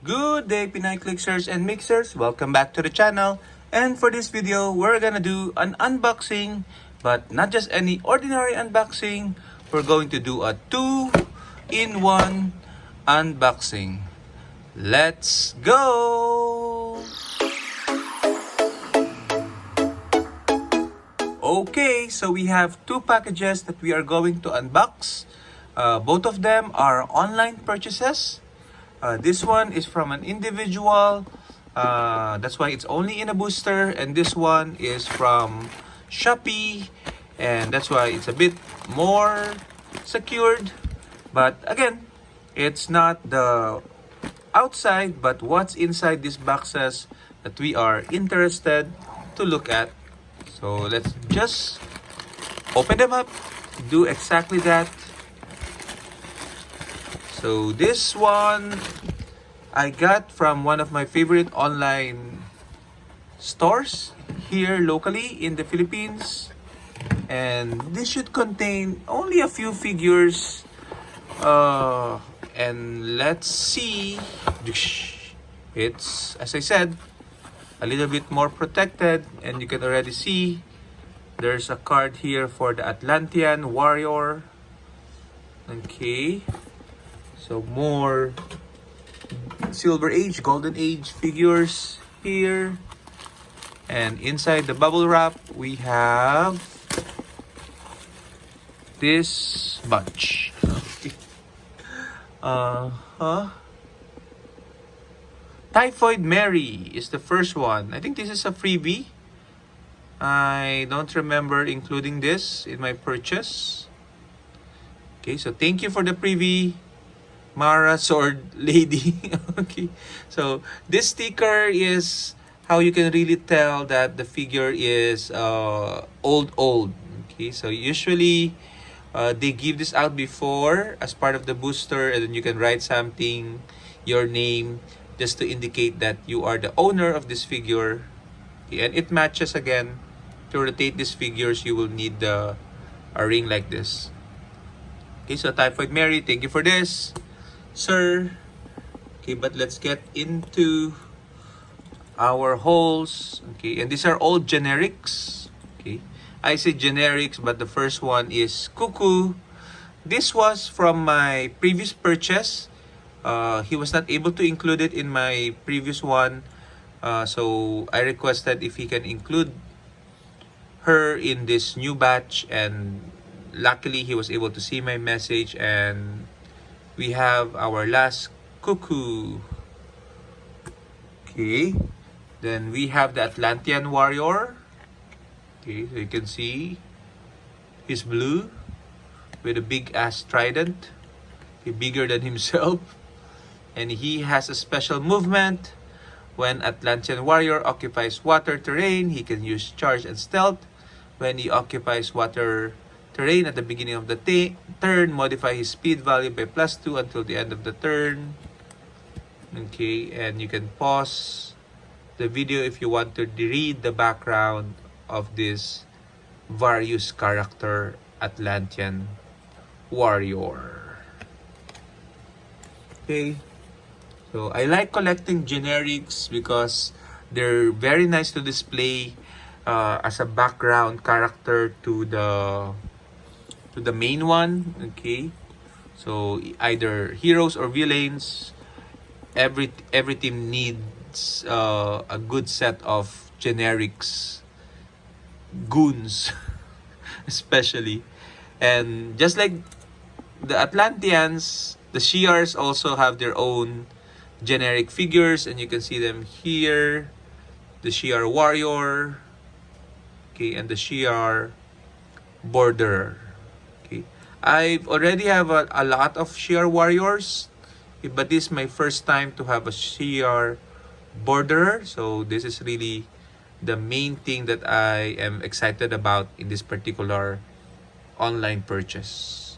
Good day, Pinay Clicksers and Mixers. Welcome back to the channel. And for this video, we're gonna do an unboxing, but not just any ordinary unboxing. We're going to do a 2-in-1 unboxing. Let's go! Okay, so we have two packages that we are going to unbox. Both of them are online purchases. This one is from an individual. That's why it's only in a booster. And this one is from Shopee. And that's why it's a bit more secured. But again, it's not the outside, but what's inside these boxes that we are interested to look at. So let's just open them up, do exactly that. So this one I got from one of my favorite online stores here locally in the Philippines. And this should contain only a few figures. And let's see. It's, as I said, a little bit more protected. And you can already see there's a card here for the Atlantean Warrior. Okay. So more Silver Age, Golden Age figures here. And inside the bubble wrap, we have this bunch. Typhoid Mary is the first one. I think this is a freebie. I don't remember including this in my purchase. Okay, so thank you for the freebie, Mara Sword Lady. Okay, so this sticker is how you can really tell that the figure is old. Okay, so usually they give this out before as part of the booster, and then you can write something, your name, just to indicate that you are the owner of this figure. Okay, and it matches again. To rotate these figures, you will need a ring like this. Okay, so Typhoid Mary, thank you for this, sir. Okay, but let's get into our holes. Okay, and these are all generics. Okay, I say generics, but the first one is Cuckoo. This was from my previous purchase. He was not able to include it in my previous one. So I requested if he can include her in this new batch, and luckily he was able to see my message, and we have our last Cuckoo. Okay, then we have the Atlantean Warrior. Okay, so you can see he's blue with a big ass trident. Okay, bigger than himself, and he has a special movement. When Atlantean Warrior occupies water terrain, he can use charge and stealth. When he occupies water terrain at the beginning of the turn, modify his speed value by +2 until the end of the turn. Okay, and you can pause the video if you want to read the background of this various character Atlantean Warrior. Okay, so I like collecting generics because they're very nice to display as a background character to the main one. Okay, so either heroes or villains, every team needs a good set of generics goons especially. And just like the Atlanteans, the Shi'ars also have their own generic figures, and you can see them here. The Shi'ar Warrior, okay, and the Shi'ar Borderer. Okay, I already have a lot of Shi'ar Warriors, okay, but this is my first time to have a Shi'ar Borderer. So this is really the main thing that I am excited about in this particular online purchase.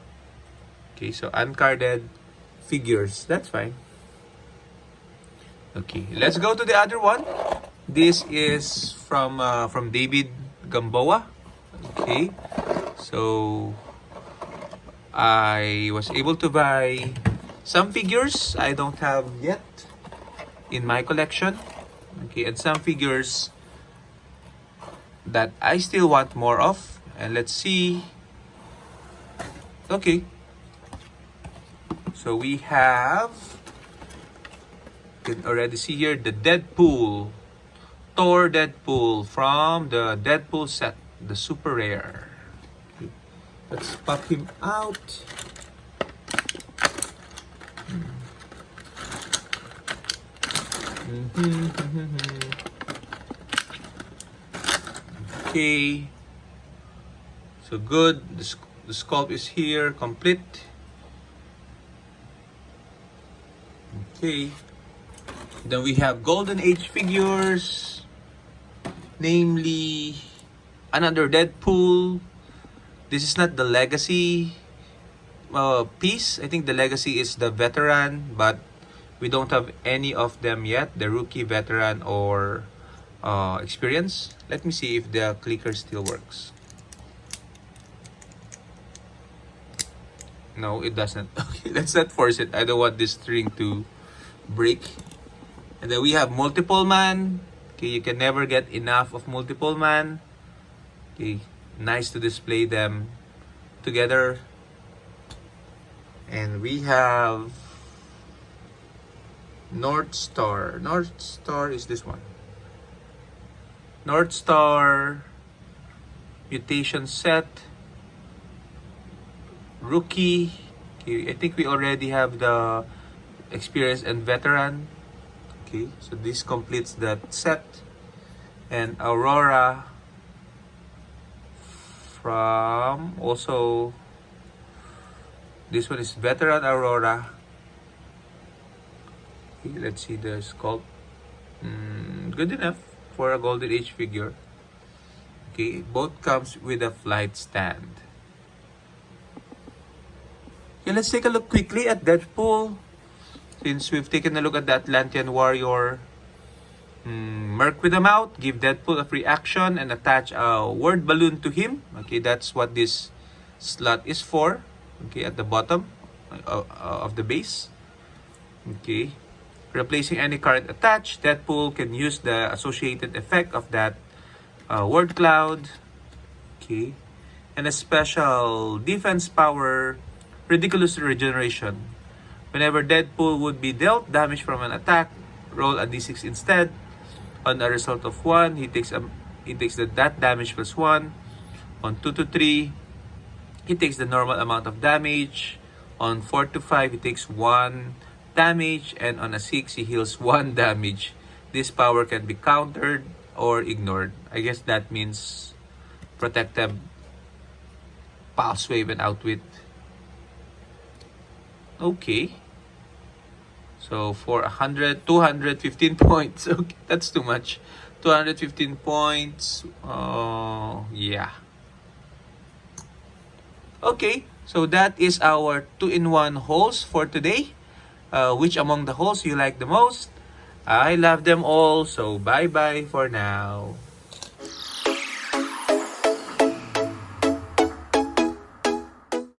Okay, so uncarded figures, that's fine. Okay, let's go to the other one. This is from David Gamboa. Okay, so I was able to buy some figures I don't have yet. in my collection. Okay, and some figures that I still want more of. And let's see. Okay. So we have, you can already see here, the Deadpool. Thor Deadpool from the Deadpool set, the super rare. Okay. Let's pop him out. Okay. So good. The sculpt is here, complete. Okay. Then we have Golden Age figures. Namely, another Deadpool. This is not the Legacy piece. I think the Legacy is the Veteran, but we don't have any of them yet. The Rookie, Veteran, or Experience. Let me see if the clicker still works. No, it doesn't. Okay, let's not force it. I don't want this string to break. And then we have Multiple Man. Okay, you can never get enough of Multiple Man. Okay, nice to display them together. And we have North Star. North Star is this one. North Star Mutation Set. Rookie. Okay, I think we already have the Experience and Veteran. Okay, so this completes that set. And Aurora from also, this one is Veteran Aurora. Okay, let's see the sculpt. Good enough for a Golden Age figure. Okay, both comes with a flight stand. Okay, let's take a look quickly at Deadpool. Since we've taken a look at the Atlantean Warrior, Merc with a mouth, give Deadpool a free action and attach a word balloon to him. Okay, that's what this slot is for. Okay, at the bottom of the base. Okay, replacing any card attached, Deadpool can use the associated effect of that word cloud. Okay, and a special defense power, Ridiculous Regeneration. Whenever Deadpool would be dealt damage from an attack, roll a d6 instead. On a result of 1, he takes that damage plus 1. On 2 to 3, he takes the normal amount of damage. On 4 to 5, he takes 1 damage. And on a 6, he heals 1 damage. This power can be countered or ignored. I guess that means Protective, Pulse Wave, and Outwit. Okay. So for 215 points. Okay, that's too much. 215 points. Yeah. Okay, so that is our 2-in-1 hauls for today. Which among the hauls you like the most? I love them all, so bye-bye for now.